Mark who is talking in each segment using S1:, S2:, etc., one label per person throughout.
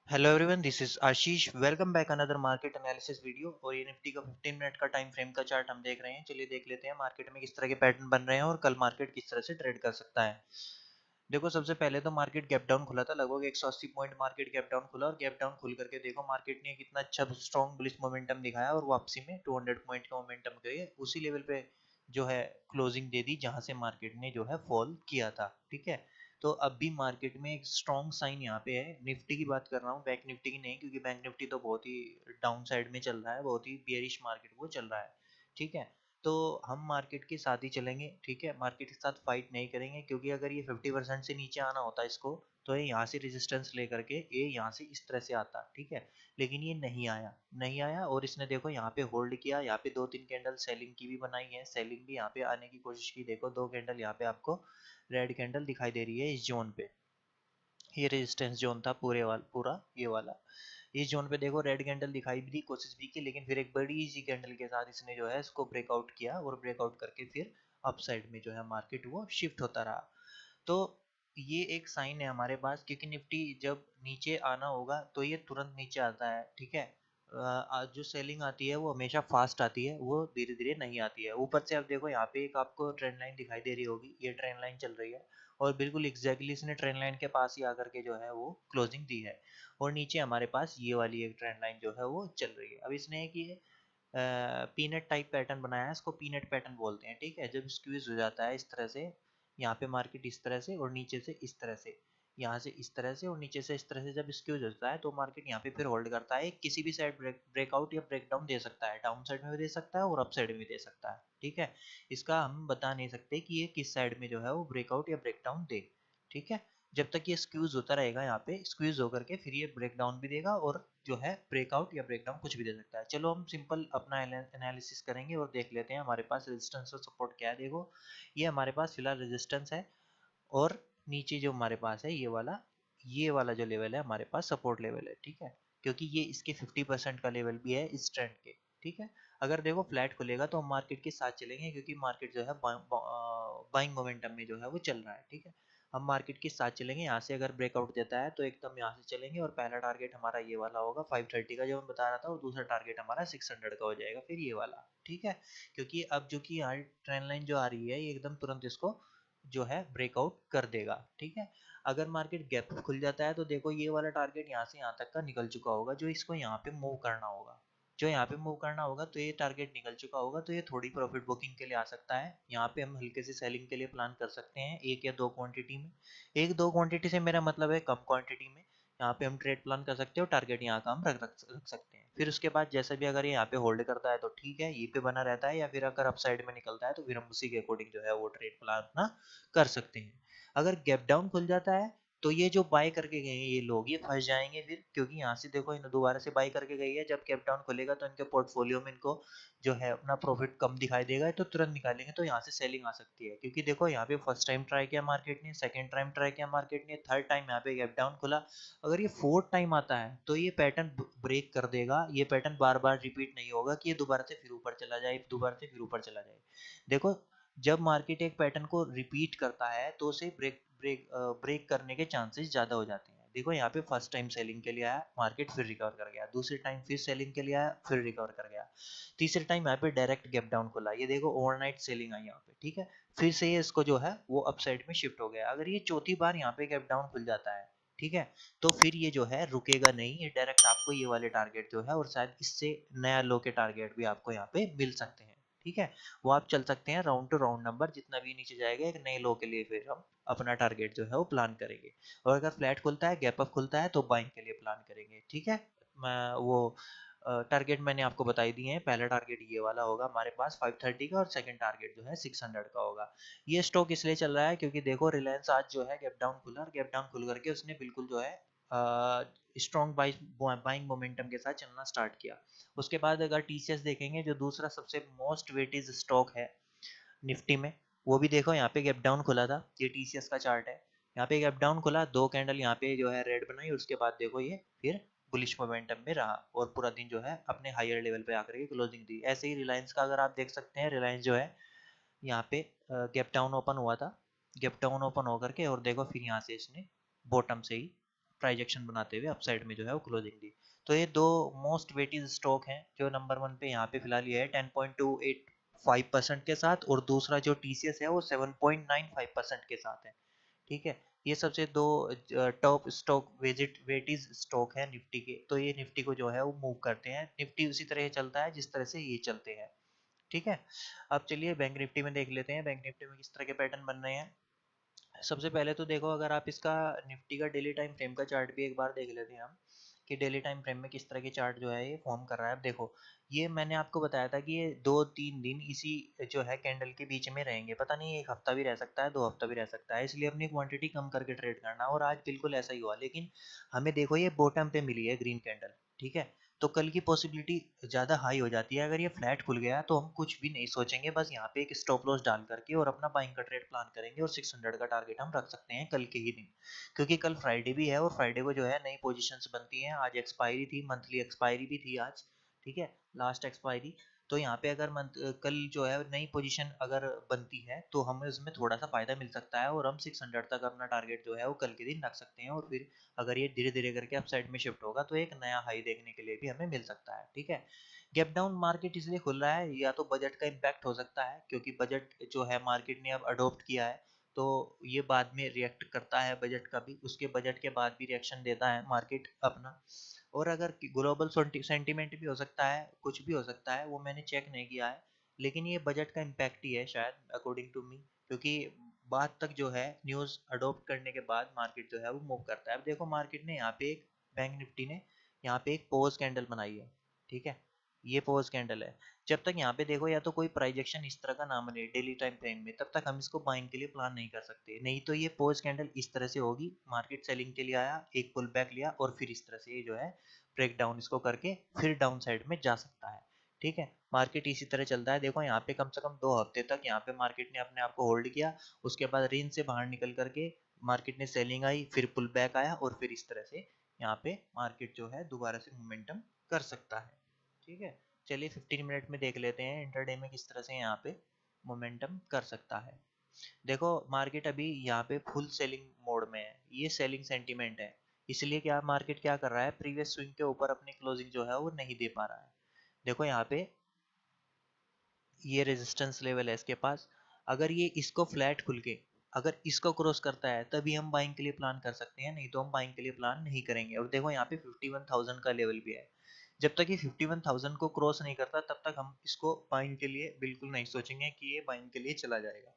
S1: Hello everyone, this is Ashish. Welcome back another market analysis video. और ये Nifty का 15 minute का time frame का चार्ट हम देख रहे हैं। चलिए देख लेते हैं मार्केट में किस तरह के पैटर्न बन रहे हैं और कल मार्केट किस तरह से ट्रेड कर सकता है। देखो, सबसे पहले तो मार्केट गैप डाउन खुला था, लगभग 180 पॉइंट मार्केट गैप डाउन खुला। और गैप डाउन खुल करके देखो मार्केट ने कितना अच्छा स्ट्रॉन्ग बुलिश मोमेंटम दिखाया और वापसी में 200 पॉइंट का मोमेंटम करे उसी लेवल पे जो है क्लोजिंग दे दी जहां से मार्केट ने जो है फॉल किया था। ठीक है, तो अब भी मार्केट में एक स्ट्रॉन्ग साइन यहाँ पे है। निफ्टी की बात कर रहा हूँ, बैंक निफ्टी की नहीं, क्योंकि बैंक निफ्टी तो बहुत ही डाउन साइड में चल रहा है, बहुत ही बियरिश मार्केट वो चल रहा है। ठीक है, तो हम मार्केट के साथ ही चलेंगे। ठीक है, मार्केट के साथ फाइट नहीं करेंगे, क्योंकि अगर ये 50% से नीचे आना होता है इसको, तो ये यहाँ से रेजिस्टेंस लेकर के ये यहाँ से इस तरह से आता। ठीक है, लेकिन ये नहीं आया और इसने देखो यहाँ पे होल्ड किया। यहाँ पे 2-3 कैंडल सेलिंग की भी बनाई है, सेलिंग भी यहाँ पे आने की कोशिश की। देखो 2 कैंडल यहाँ पे आपको रेड कैंडल दिखाई दे रही है इस जोन पे। ये रेजिस्टेंस जोन था पूरा ये वाला। इस जोन पे देखो रेड कैंडल दिखाई भी दी, कोशिश भी की, लेकिन फिर एक बड़ी सी कैंडल के साथ इसने जो है इसको ब्रेकआउट किया और ब्रेकआउट करके फिर अप साइड में जो है मार्केट वो शिफ्ट होता रहा। तो ये एक साइन है हमारे पास, क्योंकि निफ्टी जब नीचे आना होगा तो ये तुरंत नीचे आता है। ठीक है, जो सेलिंग आती है वो हमेशा फास्ट आती है, वो धीरे धीरे नहीं आती है। ऊपर से आप देखो यहाँ पे एक आपको ट्रेंड लाइन दिखाई दे रही होगी, ये ट्रेंड लाइन चल रही है और बिल्कुल एग्जैक्टली इसने ट्रेंड लाइन के पास ही आकर के जो है वो क्लोजिंग दी है। और नीचे हमारे पास ये वाली एक ट्रेंड लाइन जो है वो चल रही है। अब इसने एक ये पीनट टाइप पैटर्न बनाया है, इसको पीनट पैटर्न बोलते हैं। ठीक है, जब स्क्वीज हो जाता है इस तरह से, यहाँ पे मार्केट इस तरह से और नीचे से इस तरह से, यहाँ से इस तरह से और नीचे से इस तरह से जब स्क्यूज होता है तो मार्केट यहाँ पे फिर होल्ड करता है। किसी भी साइड ब्रेकआउट या ब्रेकडाउन दे सकता है, डाउन साइड में भी दे सकता है और अप साइड में भी दे सकता है। ठीक है, इसका हम बता नहीं सकते कि ये किस साइड में जो है वो ब्रेकआउट या ब्रेकडाउन दे। ठीक है, जब तक ये स्क्यूज होता रहेगा, यहाँ पे स्क्यूज होकर के फिर ये ब्रेक डाउन भी देगा और जो है ब्रेकआउट या ब्रेकडाउन कुछ भी दे सकता है। चलो हम सिंपल अपना एनालिसिस करेंगे और देख लेते हैं हमारे पास रेजिस्टेंस और सपोर्ट क्या है। देखो, ये हमारे पास फिलहाल रेजिस्टेंस है और नीचे जो हमारे पास है ये वाला जो लेवल है हमारे पास सपोर्ट लेवल है। ठीक है, क्योंकि ये इसके 50% का लेवल भी है इस ट्रेंड के। ठीक है, अगर देखो फ्लैट खुलेगा तो हम मार्केट के साथ चलेंगे, क्योंकि मार्केट जो है बाइंग मोमेंटम में जो है वो चल रहा है। ठीक है, हम मार्केट के साथ चलेंगे। यहाँ से अगर ब्रेकआउट देता है तो एकदम यहाँ से चलेंगे और पहला टारगेट हमारा ये वाला होगा 530 का जो मैं बता रहा था, और दूसरा टारगेट हमारा 600 का हो जाएगा, फिर ये वाला। ठीक है, क्योंकि अब जो कि यहाँ ट्रेंड लाइन जो आ रही है ये एकदम तुरंत इसको जो है ब्रेकआउट कर देगा। ठीक है, अगर मार्केट गैप खुल जाता है तो देखो ये वाला टारगेट यहाँ से यहाँ तक का निकल चुका होगा, जो इसको यहाँ पे मूव करना होगा। जो यहाँ पे मूव करना होगा तो ये टारगेट निकल चुका होगा, तो ये थोड़ी प्रॉफिट बुकिंग के लिए आ सकता है। यहाँ पे हम हल्के से सेलिंग के लिए प्लान कर सकते हैं, एक या दो क्वांटिटी में। एक दो क्वांटिटी से मेरा मतलब है कम क्वांटिटी में। यहाँ पे हम ट्रेड प्लान कर सकते हो, टारगेट यहाँ का हम रख सकते हैं। फिर उसके बाद जैसे भी अगर ये यहाँ पे होल्ड करता है तो ठीक है, ये पे बना रहता है, या फिर अगर अपसाइड में निकलता है तो फिर हम उसी के अकॉर्डिंग जो है वो ट्रेड प्लान अपना कर सकते हैं। अगर गैप डाउन खुल जाता है तो ये जो बाय करके गए हैं ये लोग ये फंस जाएंगे फिर, क्योंकि यहाँ से देखो इन्हें दोबारा से बाय करके गई है। जब गैप डाउन खुलेगा तो इनके पोर्टफोलियो में इनको जो है अपना प्रॉफिट कम दिखाई देगा, तो तुरंत निकालेंगे, तो यहाँ से सेलिंग आ सकती है। क्योंकि देखो यहाँ पे फर्स्ट टाइम ट्राई किया मार्केट ने, सेकंड टाइम ट्राई किया मार्केट ने, थर्ड टाइम यहाँ पे गैप डाउन खुला। अगर ये फोर्थ टाइम आता है तो ये पैटर्न ब्रेक कर देगा। ये पैटर्न बार बार रिपीट नहीं होगा कि ये दोबारा से फिर ऊपर चला जाए, दोबारा से फिर ऊपर चला जाए। देखो, जब मार्केट एक पैटर्न को रिपीट करता है तो उसे ब्रेक करने के चांसेस ज्यादा हो जाते हैं। देखो यहाँ पे फर्स्ट टाइम सेलिंग के लिए आया मार्केट, फिर रिकवर कर गया। दूसरे टाइम फिर सेलिंग के लिए आया, फिर रिकवर कर गया। तीसरे टाइम यहाँ पे डायरेक्ट गैप डाउन खुला, ये देखो ओवरनाइट सेलिंग आई यहाँ पे। ठीक है, फिर से ये इसको जो है वो अपसाइड में शिफ्ट हो गया। अगर ये चौथी बार यहाँ पे गैप डाउन खुल जाता है, ठीक है, तो फिर ये जो है रुकेगा नहीं, ये डायरेक्ट आपको ये वाले टारगेट जो है और शायद इससे नया लो के टारगेट भी आपको यहाँ पे मिल सकते हैं। ठीक है, वो आप चल सकते हैं राउंड टू राउंड नंबर, जितना भी नीचे जाएगा एक नए लो के लिए फिर हम अपना टारगेट जो है वो प्लान करेंगे। और अगर फ्लैट खुलता है, गैप अप खुलता है, तो बाइंग के लिए प्लान करेंगे। ठीक है, मैं वो टारगेट मैंने आपको बताई दिए हैं। पहला टारगेट ये वाला होगा हमारे पास 530 का, और सेकंड टारगेट जो है 600 का होगा। ये स्टॉक इसलिए चल रहा है क्योंकि देखो रिलायंस आज जो है गैप डाउन खुला, और गैप डाउन खुल करके उसने बिल्कुल जो है स्ट्रॉन्ग बाइंग मोमेंटम के साथ चलना स्टार्ट किया। उसके बाद अगर टीसीएस देखेंगे, जो दूसरा सबसे मोस्ट वेटेज स्टॉक है निफ्टी में, वो भी देखो यहाँ पे गैप डाउन खुला था। ये टीसीएस का चार्ट है, यहाँ पे गैप डाउन खुला, दो कैंडल यहाँ पे जो है रेड बनाई, उसके बाद देखो ये फिर बुलिश मोमेंटम में रहा और पूरा दिन जो है अपने हायर लेवल पे आकर के क्लोजिंग दी। ऐसे ही रिलायंस का अगर आप देख सकते हैं, रिलायंस जो है यहाँ पे गैप डाउन ओपन हुआ था, गैप डाउन ओपन होकर के और देखो फिर यहाँ से इसने बॉटम से ही प्राइजेक्शन बनाते हुए अपसाइड में जो है वो क्लोजिंग दी। तो ये दो मोस्ट वेटेड स्टॉक हैं जो नंबर वन पे यहाँ पे फिलहाल ये है 10.285% के साथ, और दूसरा जो टीसीएस है वो 7.95% के साथ है। ठीक है, ये सबसे दो टॉप स्टॉक वेटेज स्टॉक है निफ्टी के। तो ये निफ्टी को जो है वो मूव करते हैं, निफ्टी उसी तरह चलता है जिस तरह से ये चलते हैं। ठीक है, अब चलिए बैंक निफ्टी में देख लेते हैं बैंक निफ्टी में किस तरह के पैटर्न बन रहे हैं। सबसे पहले तो देखो, अगर आप इसका निफ्टी का डेली टाइम फ्रेम का चार्ट भी एक बार देख लेते हैं हम, कि डेली टाइम फ्रेम में किस तरह की चार्ट जो है ये फॉर्म कर रहा है। अब देखो, ये मैंने आपको बताया था कि ये 2-3 दिन इसी जो है कैंडल के बीच में रहेंगे, पता नहीं एक हफ्ता भी रह सकता है, 2 हफ्ता भी रह सकता है, इसलिए अपनी क्वांटिटी कम करके ट्रेड करना। और आज बिल्कुल ऐसा ही हुआ, लेकिन हमें देखो ये बॉटम पे मिली है ग्रीन कैंडल। ठीक है, तो कल की पॉसिबिलिटी ज़्यादा हाई हो जाती है। अगर ये फ्लैट खुल गया तो हम कुछ भी नहीं सोचेंगे, बस यहाँ पे एक स्टॉप लॉस डाल करके और अपना बाइंग का ट्रेड प्लान करेंगे, और 600 का टारगेट हम रख सकते हैं कल के ही दिन, क्योंकि कल फ्राइडे भी है और फ्राइडे को जो है नई पोजीशंस बनती हैं। आज एक्सपायरी थी, मंथली एक्सपायरी भी थी आज। ठीक है, लास्ट एक्सपायरी। तो यहाँ पे अगर कल जो है नई पोजीशन अगर बनती है तो हमें उसमें थोड़ा सा फायदा मिल सकता है, और हम 600 तक अपना टारगेट जो है वो कल के दिन रख सकते हैं। और फिर अगर ये धीरे धीरे करके अपसाइड में शिफ्ट होगा तो एक नया हाई देखने के लिए भी हमें मिल सकता है। ठीक है, गैप डाउन मार्केट इसलिए खुल रहा है, या तो बजट का इम्पैक्ट हो सकता है, क्योंकि बजट जो है मार्केट ने अब अडोप्ट किया है, तो ये बाद में रिएक्ट करता है बजट का भी, उसके बजट के बाद भी रिएक्शन देता है मार्केट अपना। और अगर ग्लोबल सेंटीमेंट भी हो सकता है, कुछ भी हो सकता है, वो मैंने चेक नहीं किया है, लेकिन ये बजट का इम्पैक्ट ही है शायद अकॉर्डिंग टू मी, क्योंकि बाद तक जो है न्यूज़ अडॉप्ट करने के बाद मार्केट जो है वो मूव करता है। अब देखो, मार्केट ने यहाँ पे एक बैंक निफ्टी ने यहाँ पे एक पोज कैंडल बनाई है। ठीक है, ये पोज कैंडल है। जब तक यहाँ पे देखो या तो कोई प्राइजेक्शन इस तरह का ना बने डेली टाइम फ्रेम में, तब तक हम इसको बाइंग के लिए प्लान नहीं कर सकते। नहीं तो ये पोज कैंडल इस तरह से होगी, मार्केट सेलिंग के लिए आया, एक पुल बैक लिया, और फिर इस तरह से ये जो है ब्रेक डाउन इसको करके फिर डाउन साइड में जा सकता है। ठीक है, मार्केट इसी तरह चलता है। देखो यहाँ पे कम से कम 2 हफ्ते तक यहाँ पे मार्केट ने अपने आप को होल्ड किया, उसके बाद रेंज से बाहर निकल करके मार्केट ने सेलिंग आई, फिर पुल बैक आया, और फिर इस तरह से यहाँ पे मार्केट जो है दोबारा से मोमेंटम कर सकता है। ठीक है, चलिए 15 मिनट में देख लेते हैं इंटरडे में किस तरह से यहाँ पे मोमेंटम कर सकता है। देखो, मार्केट अभी यहाँ पे फुल सेलिंग मोड में है, ये सेलिंग सेंटीमेंट है, इसलिए क्या मार्केट क्या कर रहा है, प्रीवियस स्विंग के ऊपर अपनी क्लोजिंग जो है वो नहीं दे पा रहा है। देखो यहाँ पे ये रेजिस्टेंस लेवल है इसके पास, अगर ये इसको फ्लैट खुल के अगर इसको क्रॉस करता है तभी हम बाइंग के लिए प्लान कर सकते हैं, नहीं तो हम बाइंग के लिए प्लान नहीं करेंगे। और देखो यहाँ पे 51,000 का लेवल भी है, जब तक ये 51,000 को क्रॉस नहीं करता तब तक हम इसको बाइंग के लिए बिल्कुल नहीं सोचेंगे कि ये बाइंग के लिए चला जाएगा।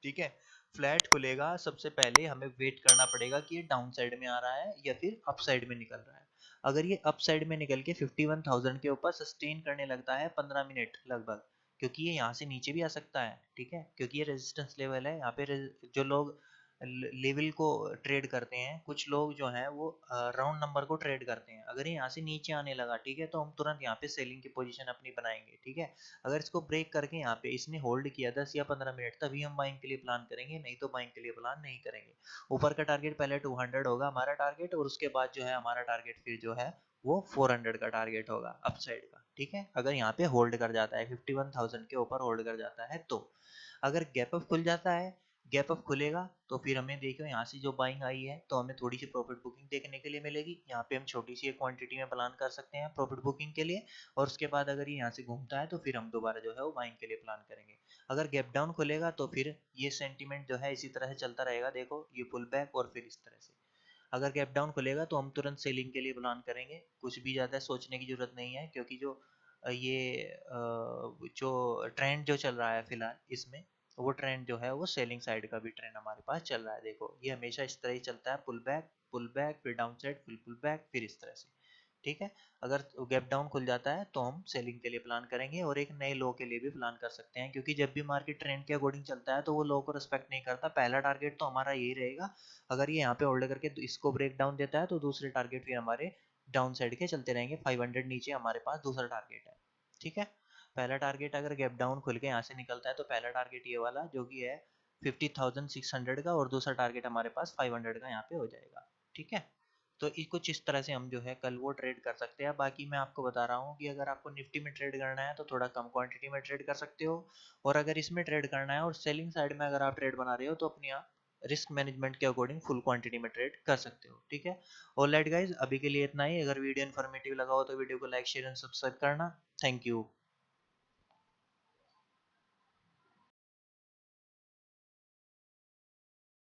S1: ठीक है, फ्लैट खुलेगा सबसे पहले हमें वेट करना पड़ेगा कि ये डाउन साइड में आ रहा है या फिर अप साइड में निकल रहा है। अगर ये अप साइड में निकल के 51,000 के ऊपर सस्टेन करने लगता है 15 मिनट लगभग, क्योंकि ये यहाँ से नीचे भी आ सकता है। ठीक है, क्योंकि ये रेजिस्टेंस लेवल है, यहाँ पे जो लोग लेवल को ट्रेड करते हैं, कुछ लोग जो हैं वो राउंड नंबर को ट्रेड करते हैं। अगर ये यहाँ से नीचे आने लगा, ठीक है, तो हम तुरंत यहाँ पे सेलिंग की पोजीशन अपनी बनाएंगे। ठीक है, अगर इसको ब्रेक करके यहाँ पे इसने होल्ड किया 10 या 15 मिनट, तभी हम बाइंग के लिए प्लान करेंगे, नहीं तो बाइंग के लिए प्लान नहीं करेंगे। ऊपर का टारगेट पहले 200 होगा हमारा टारगेट, और उसके बाद जो है हमारा टारगेट फिर जो है वो 400 का टारगेट होगा अपसाइड का। ठीक है, अगर यहाँ पे होल्ड कर जाता है 51,000 के ऊपर होल्ड कर जाता है तो। अगर गैप अप खुल जाता है, गैप अप खुलेगा तो फिर हमें देखो यहाँ से जो बाइंग आई है तो हमें थोड़ी सी प्रॉफिट बुकिंग देखने के लिए मिलेगी। यहाँ पे हम छोटी सी एक क्वांटिटी में प्लान कर सकते हैं प्रॉफिट बुकिंग के लिए, और उसके बाद अगर ये यहाँ से घूमता है तो फिर हम दोबारा जो है वो बाइंग के लिए प्लान करेंगे। अगर गैप डाउन खुलेगा तो फिर ये सेंटीमेंट जो है इसी तरह से चलता रहेगा, देखो ये पुल बैक और फिर इस तरह से। अगर गैप डाउन खुलेगा तो हम तुरंत सेलिंग के लिए प्लान करेंगे, कुछ भी ज़्यादा सोचने की ज़रूरत नहीं है, क्योंकि जो जो ट्रेंड जो चल रहा है फिलहाल इसमें, वो ट्रेंड जो है वो सेलिंग साइड का भी ट्रेंड हमारे पास चल रहा है। देखो ये हमेशा इस तरह ही चलता है, पुल बैक फिर डाउन साइड, फिर पुल बैक, फिर इस तरह से। ठीक है, अगर गैप डाउन खुल जाता है तो हम सेलिंग के लिए प्लान करेंगे, और एक नए लो के लिए भी प्लान कर सकते हैं, क्योंकि जब भी मार्केट ट्रेंड के अकॉर्डिंग चलता है तो वो लो को रिस्पेक्ट नहीं करता। पहला टारगेट तो हमारा यही रहेगा, अगर ये यहाँ पे होल्ड करके इसको ब्रेक डाउन देता है तो दूसरे टारगेट फिर हमारे डाउन साइड के चलते रहेंगे। 500 नीचे हमारे पास दूसरा टारगेट है। ठीक है, पहला टारगेट अगर गैप डाउन खुल के यहाँ से निकलता है तो पहला टारगेट ये वाला जो कि है 50,600 का, और दूसरा टारगेट हमारे पास 500 का यहाँ पे हो जाएगा। ठीक है, तो कुछ इस तरह से हम जो है कल वो ट्रेड कर सकते हैं। बाकी मैं आपको बता रहा हूँ कि अगर आपको निफ्टी में ट्रेड करना है तो थोड़ा कम क्वांटिटी में ट्रेड कर सकते हो, और अगर इसमें ट्रेड करना है और सेलिंग साइड में अगर आप ट्रेड बना रहे हो तो अपनी रिस्क मैनेजमेंट के अकॉर्डिंग फुल क्वांटिटी में ट्रेड कर सकते हो। ठीक है, ऑलराइट गाइज, अभी के लिए इतना ही। अगर वीडियो इन्फॉर्मेटिव लगा हो तो वीडियो को लाइक शेयर एंड सब्सक्राइब करना। Thank you.